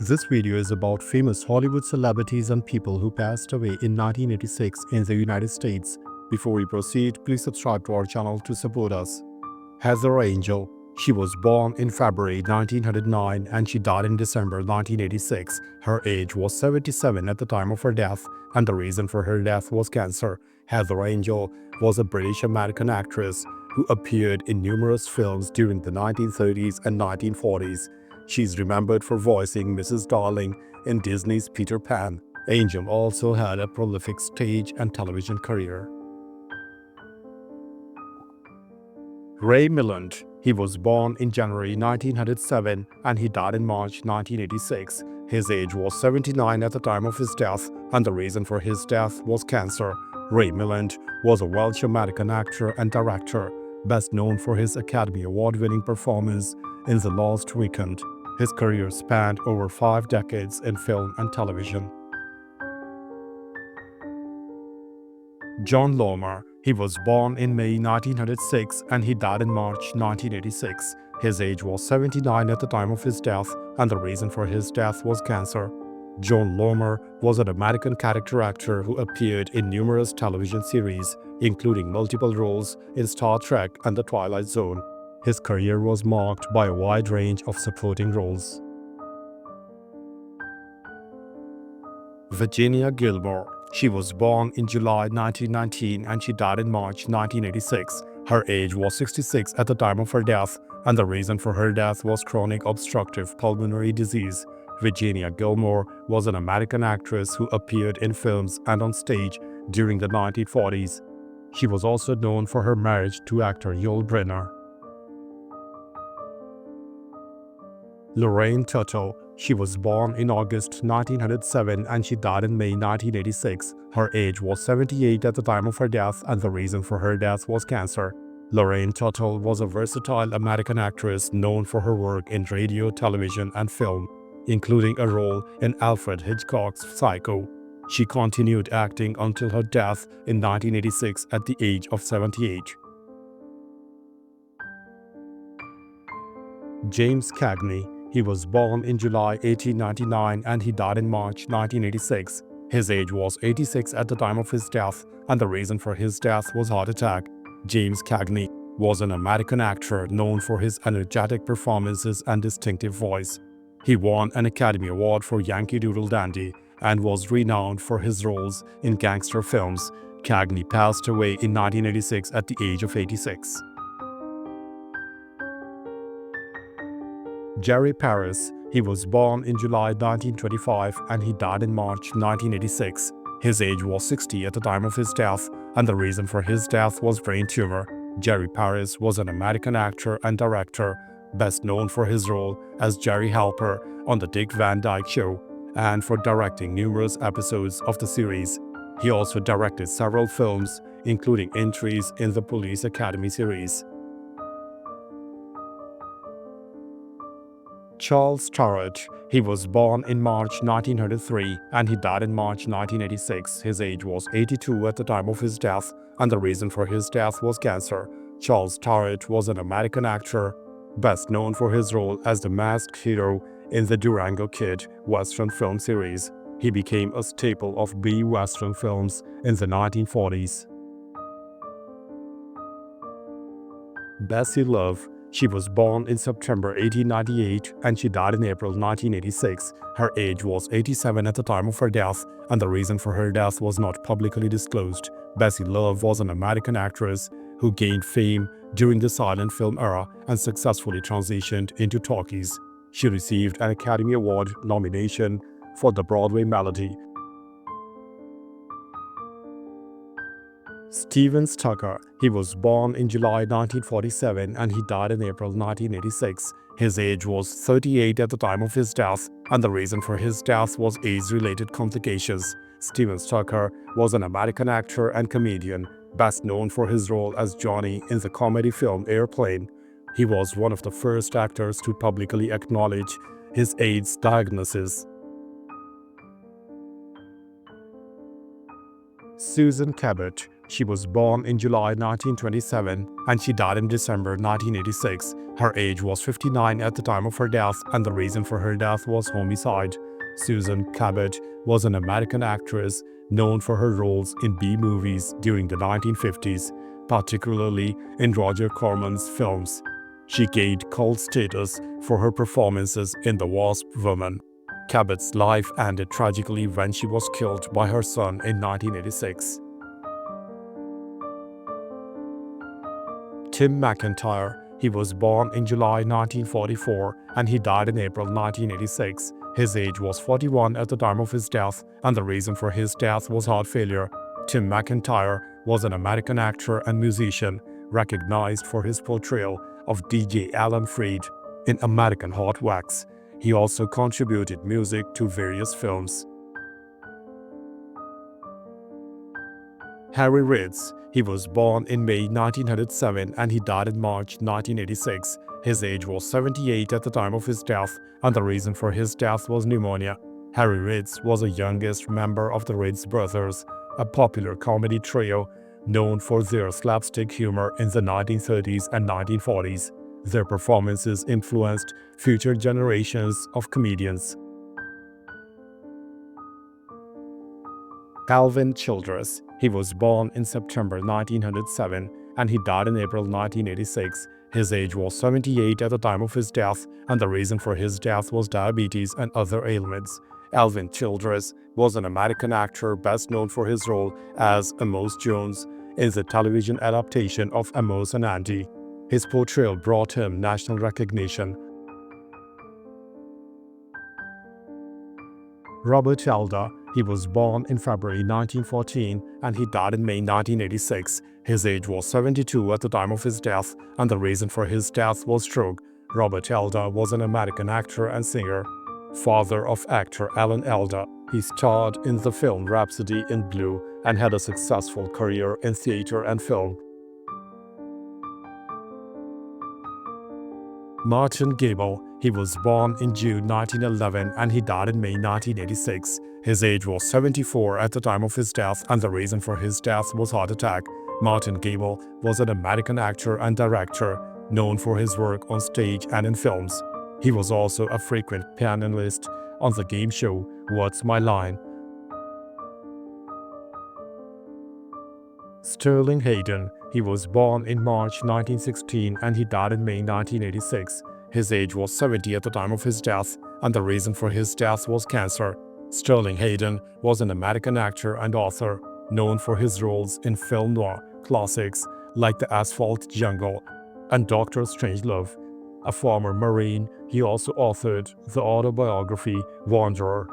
This video is about famous Hollywood celebrities and people who passed away in 1986 in the United States. Before we proceed, please subscribe to our channel to support us. Heather Angel. She was born in February 1909 and she died in December 1986. Her age was 77 at the time of her death, and the reason for her death was cancer. Heather Angel was a British-American actress who appeared in numerous films during the 1930s and 1940s. She's remembered for voicing Mrs. Darling in Disney's Peter Pan. Angel also had a prolific stage and television career. Ray Milland. He was born in January 1907 and he died in March 1986. His age was 79 at the time of his death, and the reason for his death was cancer. Ray Milland was a Welsh-American actor and director, best known for his Academy Award-winning performance in The Lost Weekend. His career spanned over 5 decades in film and television. John Lomer. He was born in May 1906 and he died in March 1986. His age was 79 at the time of his death, and the reason for his death was cancer. John Lomer was an American character actor who appeared in numerous television series, including multiple roles in Star Trek and The Twilight Zone. His career was marked by a wide range of supporting roles. Virginia Gilmore. She was born in July 1919 and she died in March 1986. Her age was 66 at the time of her death, and the reason for her death was chronic obstructive pulmonary disease. Virginia Gilmore was an American actress who appeared in films and on stage during the 1940s. She was also known for her marriage to actor Yul-Brynner. Lorraine Tuttle. She was born in August 1907 and she died in May 1986. Her age was 78 at the time of her death, and the reason for her death was cancer. Lorraine Tuttle was a versatile American actress known for her work in radio, television, and film, including a role in Alfred Hitchcock's Psycho. She continued acting until her death in 1986 at the age of 78. James Cagney. He was born in July 1899 and he died in March 1986. His age was 86 at the time of his death, and the reason for his death was heart attack. James Cagney was an American actor known for his energetic performances and distinctive voice. He won an Academy Award for Yankee Doodle Dandy and was renowned for his roles in gangster films. Cagney passed away in 1986 at the age of 86. Jerry Paris. He was born in July 1925 and he died in March 1986. His age was 60 at the time of his death, and the reason for his death was brain tumor. Jerry Paris was an American actor and director, best known for his role as Jerry Halper on The Dick Van Dyke Show and for directing numerous episodes of the series. He also directed several films, including entries in the Police Academy series. Charles Turrett. He was born in March 1903 and he died in March 1986. His age was 82 at the time of his death, and the reason for his death was cancer. Charles Turrett was an American actor, best known for his role as the masked hero in the Durango Kid Western film series. He became a staple of B-Western films in the 1940s. Bessie Love. She was born in September 1898 and she died in April 1986. Her age was 87 at the time of her death, and the reason for her death was not publicly disclosed. Bessie Love was an American actress who gained fame during the silent film era and successfully transitioned into talkies. She received an Academy Award nomination for the Broadway melody. Steven Tucker. He was born in July 1947 and he died in April 1986. His age was 38 at the time of his death, and the reason for his death was AIDS-related complications. Steven Tucker was an American actor and comedian, best known for his role as Johnny in the comedy film Airplane. He was one of the first actors to publicly acknowledge his AIDS diagnosis. Susan Cabot. She was born in July 1927 and she died in December 1986. Her age was 59 at the time of her death, and the reason for her death was homicide. Susan Cabot was an American actress known for her roles in B-movies during the 1950s, particularly in Roger Corman's films. She gained cult status for her performances in The Wasp Woman. Cabot's life ended tragically when she was killed by her son in 1986. Tim McIntyre. He was born in July 1944 and he died in April 1986. His age was 41 at the time of his death, and the reason for his death was heart failure. Tim McIntyre was an American actor and musician, recognized for his portrayal of DJ Alan Freed in American Hot Wax. He also contributed music to various films. Harry Ritz. He was born in May 1907 and he died in March 1986. His age was 78 at the time of his death, and the reason for his death was pneumonia. Harry Ritz was the youngest member of the Ritz Brothers, a popular comedy trio known for their slapstick humor in the 1930s and 1940s. Their performances influenced future generations of comedians. Alvin Childress. He was born in September 1907 and he died in April 1986. His age was 78 at the time of his death, and the reason for his death was diabetes and other ailments. Alvin Childress was an American actor best known for his role as Amos Jones in the television adaptation of Amos and Andy. His portrayal brought him national recognition. Robert Elder. He was born in February 1914 and he died in May 1986. His age was 72 at the time of his death, and the reason for his death was stroke. Robert Elder was an American actor and singer. Father of actor Alan Elder, he starred in the film Rhapsody in Blue and had a successful career in theater and film. Martin Gable. He was born in June 1911 and he died in May 1986. His age was 74 at the time of his death, and the reason for his death was heart attack. Martin Gable was an American actor and director known for his work on stage and in films. He was also a frequent panelist on the game show What's My Line. Sterling Hayden. He was born in March 1916 and he died in May 1986. His age was 70 at the time of his death, and the reason for his death was cancer. Sterling Hayden was an American actor and author known for his roles in film noir classics like The Asphalt Jungle and Dr. Strangelove. A former Marine, he also authored the autobiography Wanderer.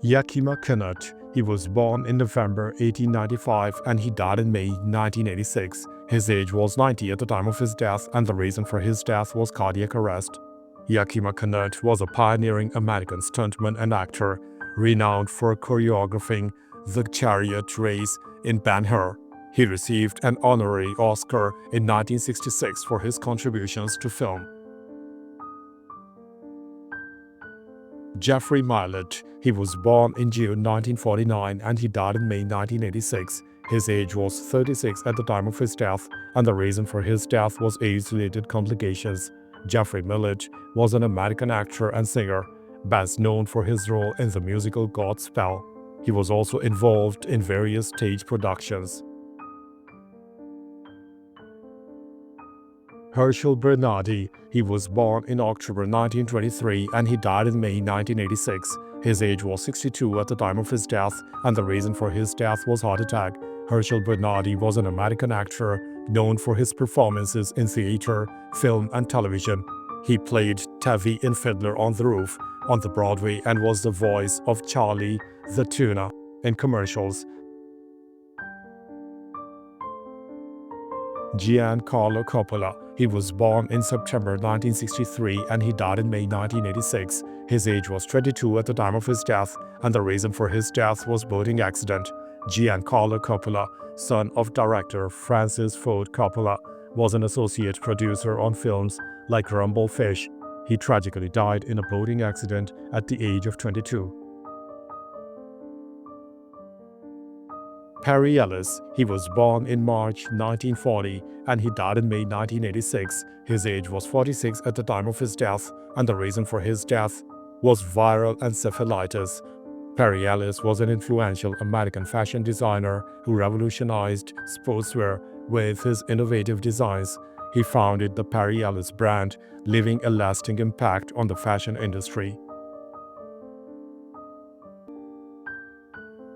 Yakima Canutt. He was born in November 1895 and he died in May 1986. His age was 90 at the time of his death, and the reason for his death was cardiac arrest. Yakima Canutt was a pioneering American stuntman and actor, renowned for choreographing the chariot race in Ben-Hur. He received an honorary Oscar in 1966 for his contributions to film. Jeffrey Milet. He was born in June 1949 and he died in May 1986. His age was 36 at the time of his death, and the reason for his death was AIDS-related complications. Jeffrey Milet was an American actor and singer, best known for his role in the musical Godspell. He was also involved in various stage productions. Herschel Bernardi. He was born in October 1923 and he died in May 1986. His age was 62 at the time of his death, and the reason for his death was heart attack. Herschel Bernardi was an American actor known for his performances in theater, film, and television. He played Tevye in Fiddler on the Roof on the Broadway and was the voice of Charlie the Tuna in commercials. Giancarlo Coppola. He was born in September 1963 and he died in May 1986. His age was 22 at the time of his death, and the reason for his death was boating accident. Giancarlo Coppola, son of director Francis Ford Coppola, was an associate producer on films like Rumble Fish. He tragically died in a boating accident at the age of 22. Perry Ellis, he was born in March 1940 and he died in May 1986. His age was 46 at the time of his death, and the reason for his death was viral encephalitis. Perry Ellis was an influential American fashion designer who revolutionized sportswear with his innovative designs. He founded the Perry Ellis brand, leaving a lasting impact on the fashion industry.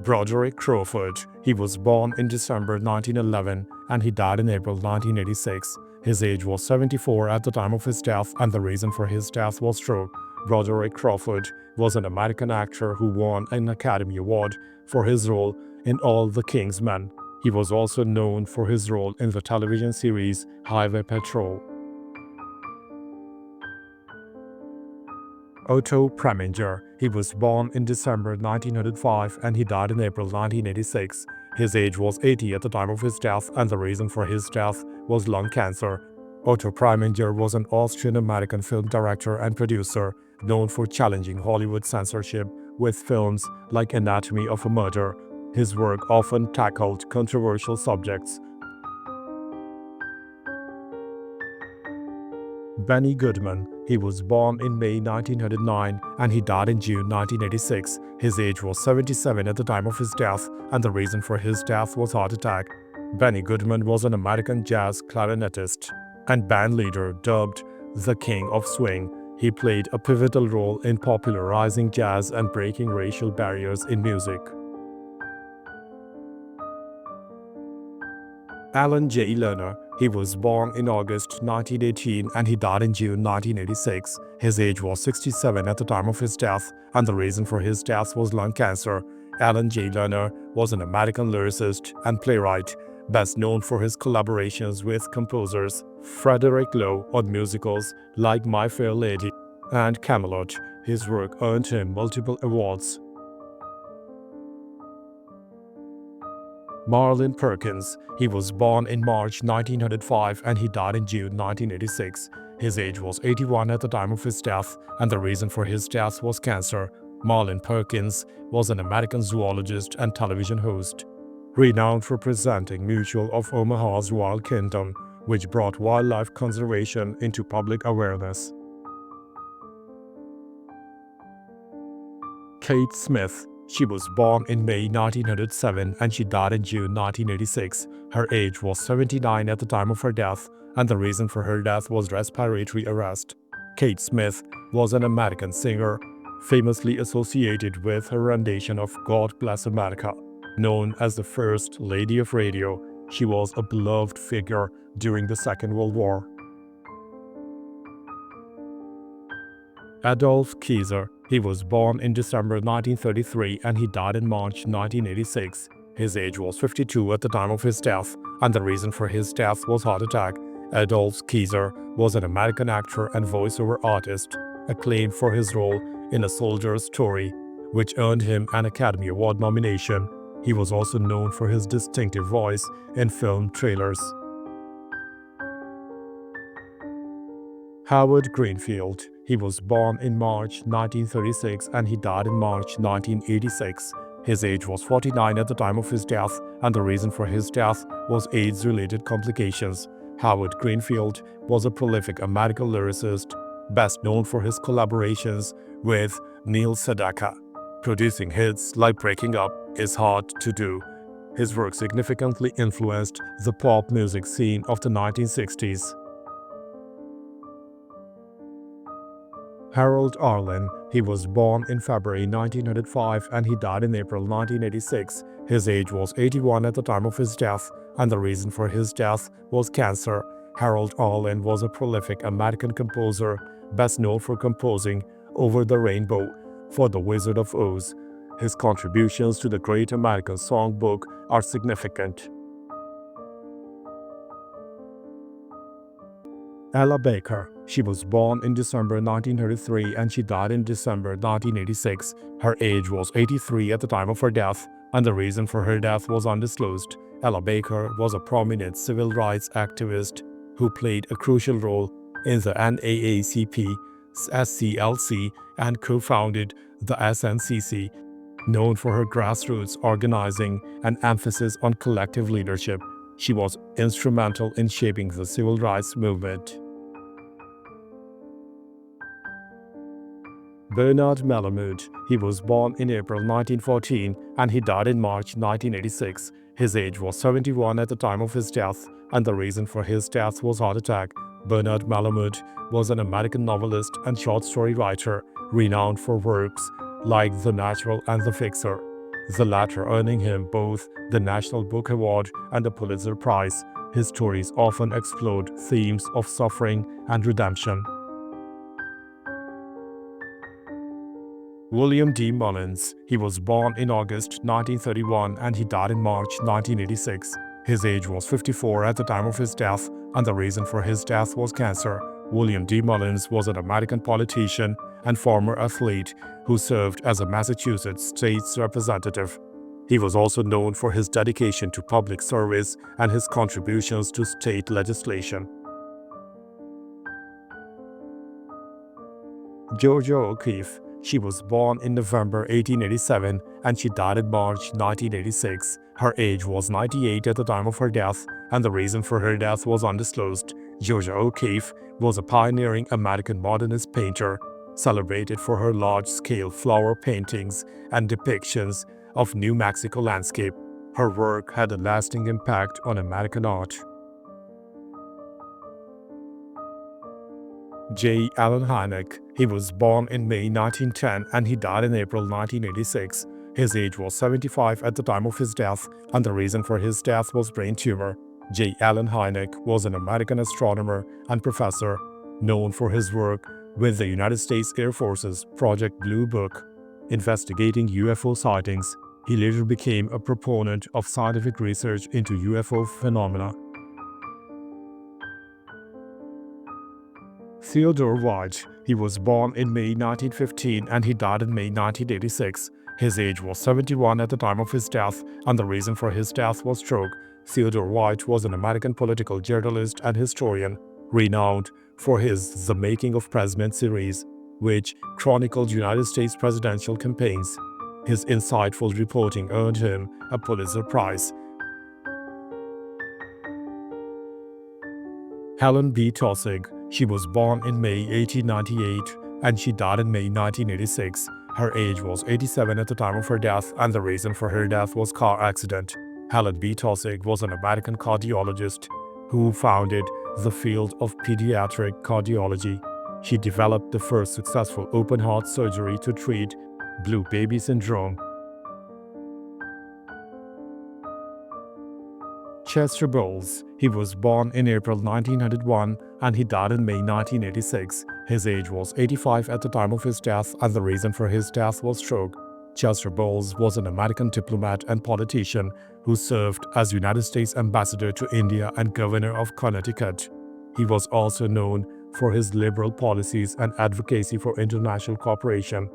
Broderick Crawford, he was born in December 1911 and he died in April 1986. His age was 74 at the time of his death, and the reason for his death was stroke. Broderick Crawford was an American actor who won an Academy Award for his role in All the King's Men. He was also known for his role in the television series Highway Patrol. Otto Preminger, he was born in December 1905 and he died in April 1986. His age was 80 at the time of his death, and the reason for his death was lung cancer. Otto Preminger was an Austrian-American film director and producer known for challenging Hollywood censorship with films like Anatomy of a Murder. His work often tackled controversial subjects. Benny Goodman, he was born in May 1909 and he died in June 1986. His age was 77 at the time of his death, and the reason for his death was heart attack. Benny Goodman was an American jazz clarinetist and band leader dubbed the King of Swing. He played a pivotal role in popularizing jazz and breaking racial barriers in music. Alan J. Lerner, he was born in August 1918 and he died in June 1986. His age was 67 at the time of his death, and the reason for his death was lung cancer. Alan J. Lerner was an American lyricist and playwright, best known for his collaborations with composers Frederick Loewe on musicals like My Fair Lady and Camelot. His work earned him multiple awards. Marlin Perkins, he was born in March 1905 and he died in June 1986. His age was 81 at the time of his death, and the reason for his death was cancer. Marlin Perkins was an American zoologist and television host, renowned for presenting Mutual of Omaha's Wild Kingdom, which brought wildlife conservation into public awareness. Kate Smith, she was born in May 1907 and she died in June 1986. Her age was 79 at the time of her death, and the reason for her death was respiratory arrest. Kate Smith was an American singer, famously associated with her rendition of God Bless America. Known as the First Lady of Radio, she was a beloved figure during the Second World War. Adolf Kieser, he was born in December 1933 and he died in March 1986. His age was 52 at the time of his death, and the reason for his death was heart attack. Adolf Kieser was an American actor and voiceover artist, acclaimed for his role in A Soldier's Story, which earned him an Academy Award nomination. He was also known for his distinctive voice in film trailers. Howard Greenfield, he was born in March 1936 and he died in March 1986. His age was 49 at the time of his death, and the reason for his death was AIDS-related complications. Howard Greenfield was a prolific American lyricist, best known for his collaborations with Neil Sedaka. Producing hits like Breaking Up is hard to do. His work significantly influenced the pop music scene of the 1960s. Harold Arlen, he was born in February 1905 and he died in April 1986. His age was 81 at the time of his death, and the reason for his death was cancer. Harold Arlen was a prolific American composer, best known for composing Over the Rainbow for The Wizard of Oz. His contributions to the Great American Songbook are significant. Ella Baker, she was born in December 1933 and she died in December 1986. Her age was 83 at the time of her death, and the reason for her death was undisclosed. Ella Baker was a prominent civil rights activist who played a crucial role in the NAACP, SCLC, and co-founded the SNCC. Known for her grassroots organizing and emphasis on collective leadership, she was instrumental in shaping the civil rights movement. Bernard Malamud. He was born in April 1914 and he died in March 1986. His age was 71 at the time of his death, and the reason for his death was heart attack. Bernard Malamud was an American novelist and short story writer, renowned for works like The Natural and The Fixer, the latter earning him both the National Book Award and the Pulitzer Prize. His stories often explored themes of suffering and redemption. William D. Mullins. He was born in August 1931 and he died in March 1986. His age was 54 at the time of his death, and the reason for his death was cancer. William D. Mullins was an American politician and former athlete who served as a Massachusetts state's representative. He was also known for his dedication to public service and his contributions to state legislation. Georgia O'Keeffe. She was born in November 1887 and she died in March 1986. Her age was 98 at the time of her death, and the reason for her death was undisclosed. Georgia O'Keeffe was a pioneering American modernist painter, celebrated for her large-scale flower paintings and depictions of New Mexico landscape. Her work had a lasting impact on American art. J. Allen Hynek. He was born in May 1910 and he died in April 1986. His age was 75 at the time of his death, and the reason for his death was brain tumor. J. Allen Hynek was an American astronomer and professor, known for his work with the United States Air Force's Project Blue Book, investigating UFO sightings. He later became a proponent of scientific research into UFO phenomena. Theodore White. He was born in May 1915 and he died in May 1986. His age was 71 at the time of his death, and the reason for his death was stroke. Theodore White was an American political journalist and historian, renowned for his The Making of President series, which chronicled United States presidential campaigns. His insightful reporting earned him a Pulitzer Prize. Helen B. Taussig. She was born in May 1898 and she died in May 1986. Her age was 87 at the time of her death, and the reason for her death was car accident. Helen B. Taussig was an American cardiologist who founded the field of pediatric cardiology. She developed the first successful open-heart surgery to treat blue baby syndrome. Chester Bowles. He was born in April 1901 and he died in May 1986. His age was 85 at the time of his death, and the reason for his death was stroke. Chester Bowles was an American diplomat and politician who served as United States Ambassador to India and Governor of Connecticut. He was also known for his liberal policies and advocacy for international cooperation.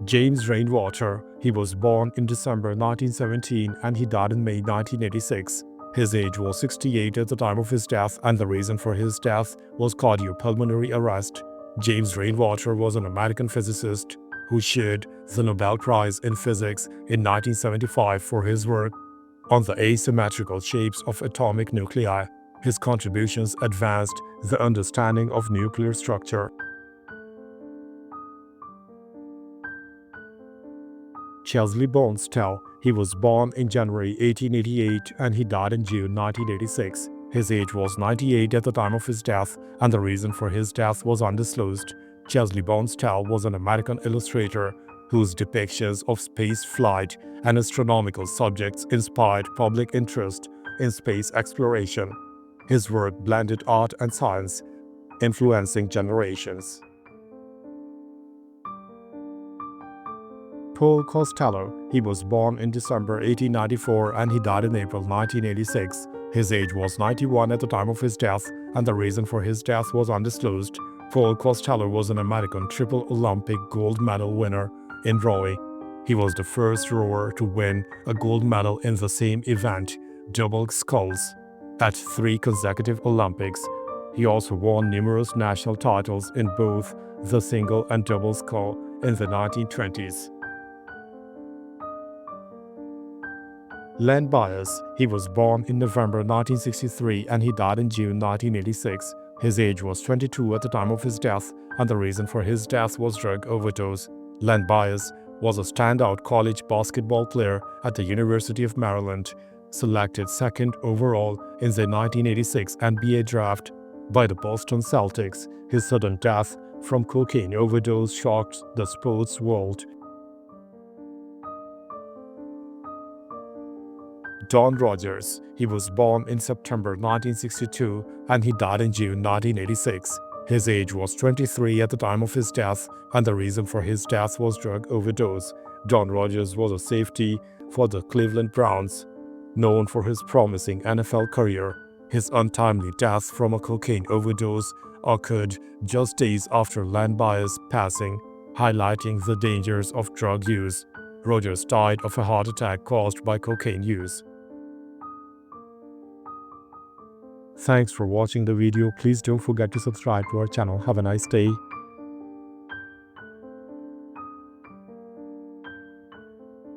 James Rainwater. He was born in December 1917 and he died in May 1986. His age was 68 at the time of his death, and the reason for his death was cardiopulmonary arrest. James Rainwater was an American physicist who shared the Nobel Prize in Physics in 1975 for his work on the asymmetrical shapes of atomic nuclei. His contributions advanced the understanding of nuclear structure. Chesley Bonestell. He was born in January 1888 and he died in June 1986. His age was 98 at the time of his death, and the reason for his death was undisclosed. Chesley Bonestell was an American illustrator whose depictions of space flight and astronomical subjects inspired public interest in space exploration. His work blended art and science, influencing generations. Paul Costello. He was born in December 1894 and he died in April 1986. His age was 91 at the time of his death, and the reason for his death was undisclosed. Paul Costello was an American triple Olympic gold medal winner in rowing. He was the first rower to win a gold medal in the same event, double sculls, at 3 consecutive Olympics. He also won numerous national titles in both the single and double score in the 1920s. Len Bias, he was born in November 1963 and he died in June 1986. His age was 22 at the time of his death, and the reason for his death was drug overdose. Len Bias was a standout college basketball player at the University of Maryland, selected second overall in the 1986 NBA draft by the Boston Celtics. His sudden death from cocaine overdose shocked the sports world. Don Rogers, he was born in September 1962 and he died in June 1986. His age was 23 at the time of his death, and the reason for his death was drug overdose. Don Rogers was a safety for the Cleveland Browns, known for his promising NFL career. His untimely death from a cocaine overdose occurred just days after Len Bias' passing, highlighting the dangers of drug use. Rogers died of a heart attack caused by cocaine use. Thanks for watching the video. Please don't forget to subscribe to our channel. Have a nice day.